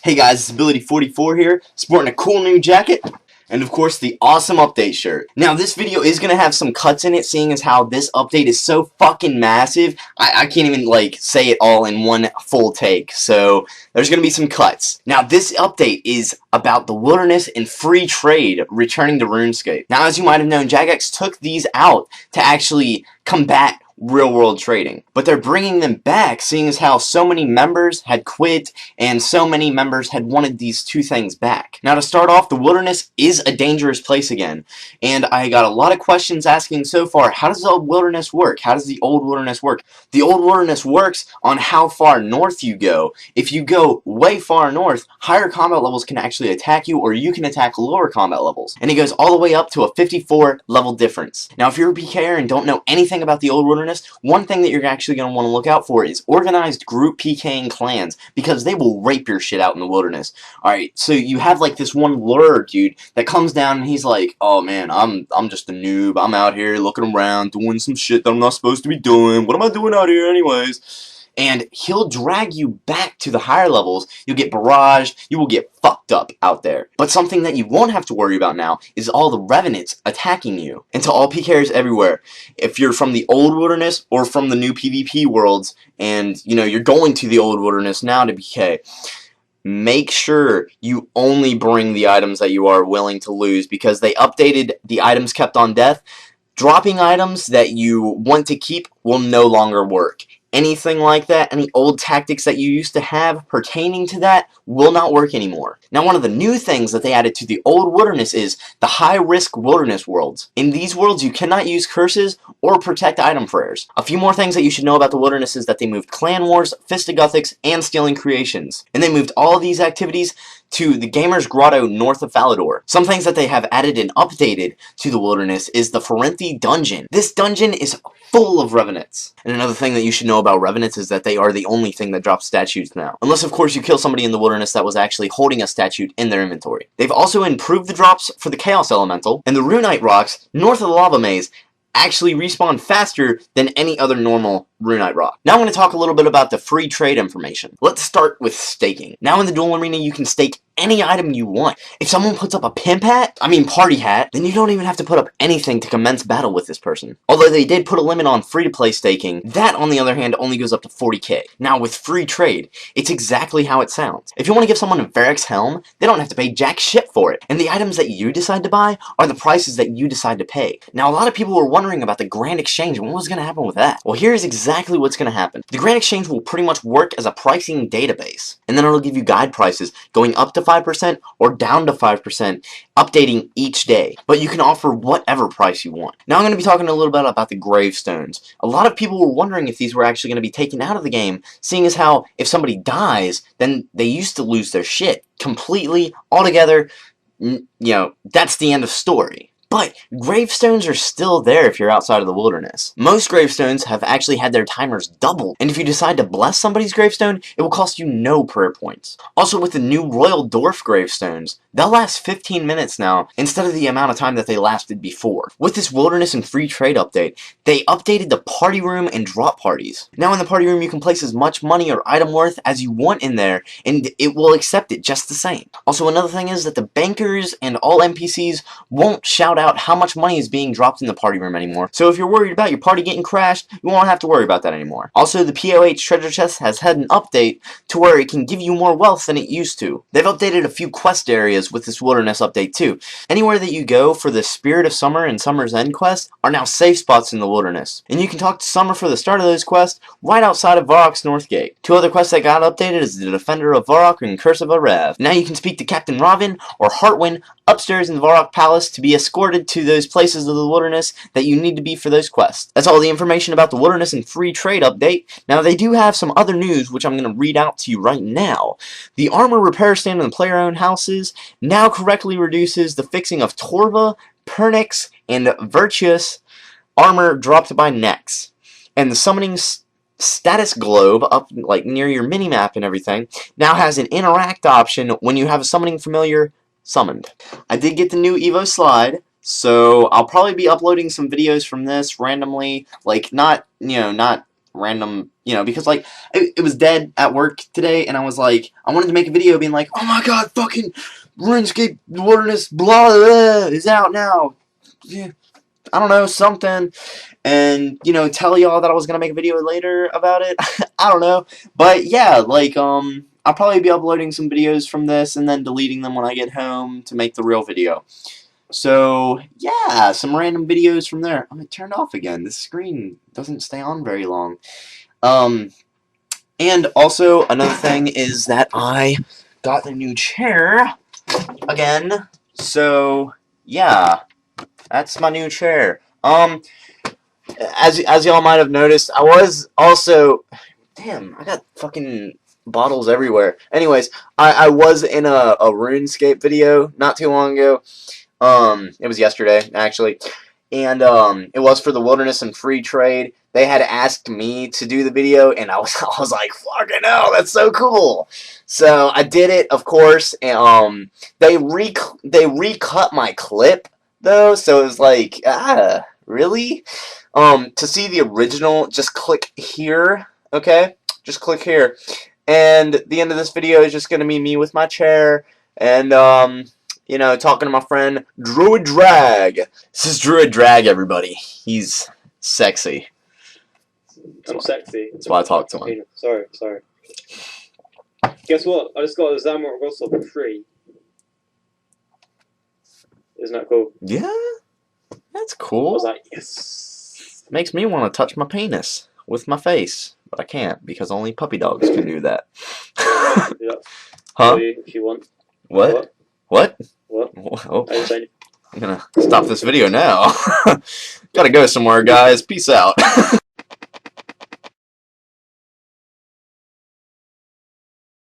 Hey guys, it's Ability44 here, sporting a cool new jacket, and of course the awesome update shirt. Now this video is going to have some cuts in it, seeing as how this update is so fucking massive, I can't even say it all in one full take, so there's going to be some cuts. Now this update is about the wilderness and free trade returning to Runescape. Now as you might have known, Jagex took these out to actually combat real-world trading. But they're bringing them back, seeing as how so many members had quit and so many members had wanted these two things back. Now to start off, the wilderness is a dangerous place again, and I got a lot of questions asking so far, how does the wilderness work? How does the old wilderness work? The old wilderness works on how far north you go. If you go way far north, higher combat levels can actually attack you, or you can attack lower combat levels. And it goes all the way up to a 54 level difference. Now if you're a PKer and don't know anything about the old wilderness, one thing that you're actually going to want to look out for is organized group PKing clans, because they will rape your shit out in the wilderness. Alright, so you have this one lure dude that comes down and he's like, oh man, I'm just a noob, I'm out here looking around doing some shit that I'm not supposed to be doing, what am I doing out here anyways? And he'll drag you back to the higher levels. You'll get barraged, you will get fucked up out there. But something that you won't have to worry about now is all the revenants attacking you. And to all PKers everywhere, if you're from the old wilderness or from the new PvP worlds, and you're going to the old wilderness now to PK, make sure you only bring the items that you are willing to lose, because they updated the items kept on death. Dropping items that you want to keep will no longer work. Anything like that, any old tactics that you used to have pertaining to that, will not work anymore. Now, one of the new things that they added to the old wilderness is the high-risk wilderness worlds. In these worlds, you cannot use curses or protect item prayers. A few more things that you should know about the wilderness is that they moved clan wars, fistigothics, and stealing creations. And they moved all of these activities to the Gamer's Grotto north of Falador. Some things that they have added and updated to the wilderness is the Ferenthi dungeon. This dungeon is full of revenants. And another thing that you should know about revenants is that they are the only thing that drops statues now. Unless of course you kill somebody in the wilderness that was actually holding a statue in their inventory. They've also improved the drops for the Chaos Elemental, and the Runite rocks north of the Lava Maze actually respawn faster than any other normal Runite rock. Now I'm going to talk a little bit about the free trade information. Let's start with staking. Now in the duel arena you can stake any item you want. If someone puts up a pimp hat, party hat, then you don't even have to put up anything to commence battle with this person. Although they did put a limit on free-to-play staking, that on the other hand only goes up to 40k. Now with free trade, it's exactly how it sounds. If you want to give someone a Varric's helm, they don't have to pay jack shit for it. And the items that you decide to buy are the prices that you decide to pay. Now a lot of people were wondering about the Grand Exchange and what was going to happen with that. Well, here's exactly what's going to happen. The Grand Exchange will pretty much work as a pricing database, and then it'll give you guide prices going up to 5% or down to 5%, updating each day. But you can offer whatever price you want. Now I'm going to be talking a little bit about the gravestones. A lot of people were wondering if these were actually going to be taken out of the game, seeing as how if somebody dies, then they used to lose their shit completely, altogether. That's the end of story. But gravestones are still there if you're outside of the wilderness. Most gravestones have actually had their timers doubled, and if you decide to bless somebody's gravestone, it will cost you no prayer points. Also, with the new Royal Dwarf gravestones, they'll last 15 minutes now, instead of the amount of time that they lasted before. With this wilderness and free trade update, they updated the party room and drop parties. Now in the party room you can place as much money or item worth as you want in there, and it will accept it just the same. Also, another thing is that the bankers and all NPCs won't shout out how much money is being dropped in the party room anymore. So if you're worried about your party getting crashed, you won't have to worry about that anymore. Also, the POH treasure chest has had an update to where it can give you more wealth than it used to. They've updated a few quest areas with this wilderness update too. Anywhere that you go for the Spirit of Summer and Summer's End quest are now safe spots in the wilderness. And you can talk to Summer for the start of those quests right outside of Varroc's North Gate. Two other quests that got updated is the Defender of Varrock and Curse of Arev. Now you can speak to Captain Ravin or Heartwind upstairs in the Varrock Palace to be escorted to those places of the wilderness that you need to be for those quests. That's all the information about the wilderness and free trade update. Now they do have some other news which I'm going to read out to you right now. The armor repair stand in the player-owned houses now correctly reduces the fixing of Torva, Pernix, and Virtuous armor dropped by Nex. And the summoning status globe up near your minimap and everything now has an interact option when you have a summoning familiar summoned. I did get the new Evo slide, so I'll probably be uploading some videos from this randomly, not random, you know, because like it was dead at work today, and I was like, I wanted to make a video being like, oh my god, fucking RuneScape Wilderness blah, blah is out now. Yeah, I don't know, something, and you know, tell y'all that I was gonna make a video later about it. I don't know, but yeah, like I'll probably be uploading some videos from this and then deleting them when I get home to make the real video. So, yeah, some random videos from there. Oh, it turned off again. This screen doesn't stay on very long. And also, another thing is that I got a new chair again. So, yeah, that's my new chair. As y'all might have noticed, I was also... Damn, I got fucking bottles everywhere. Anyways, I was in a RuneScape video not too long ago. It was yesterday, actually. And, it was for the Wilderness and Free Trade. They had asked me to do the video, and I was like, fucking hell, that's so cool. So, I did it, of course, and, they recut my clip, though, so it was like, really? To see the original, just click here, okay? Just click here. And the end of this video is just gonna be me with my chair, and, you know, talking to my friend, Druid Drag. This is Druid Drag, everybody. He's sexy. I'm sexy. That's why I talk to him. Sorry. Guess what? I just got a Zamor Russell for free. Isn't that cool? Yeah, that's I cool. was like, yes. Makes me want to touch my penis with my face, but I can't because only puppy dogs can do that. Yeah. Huh? If you want. What? What? Oh, I didn't say anything. I'm gonna stop this video now. Gotta go somewhere, guys. Peace out.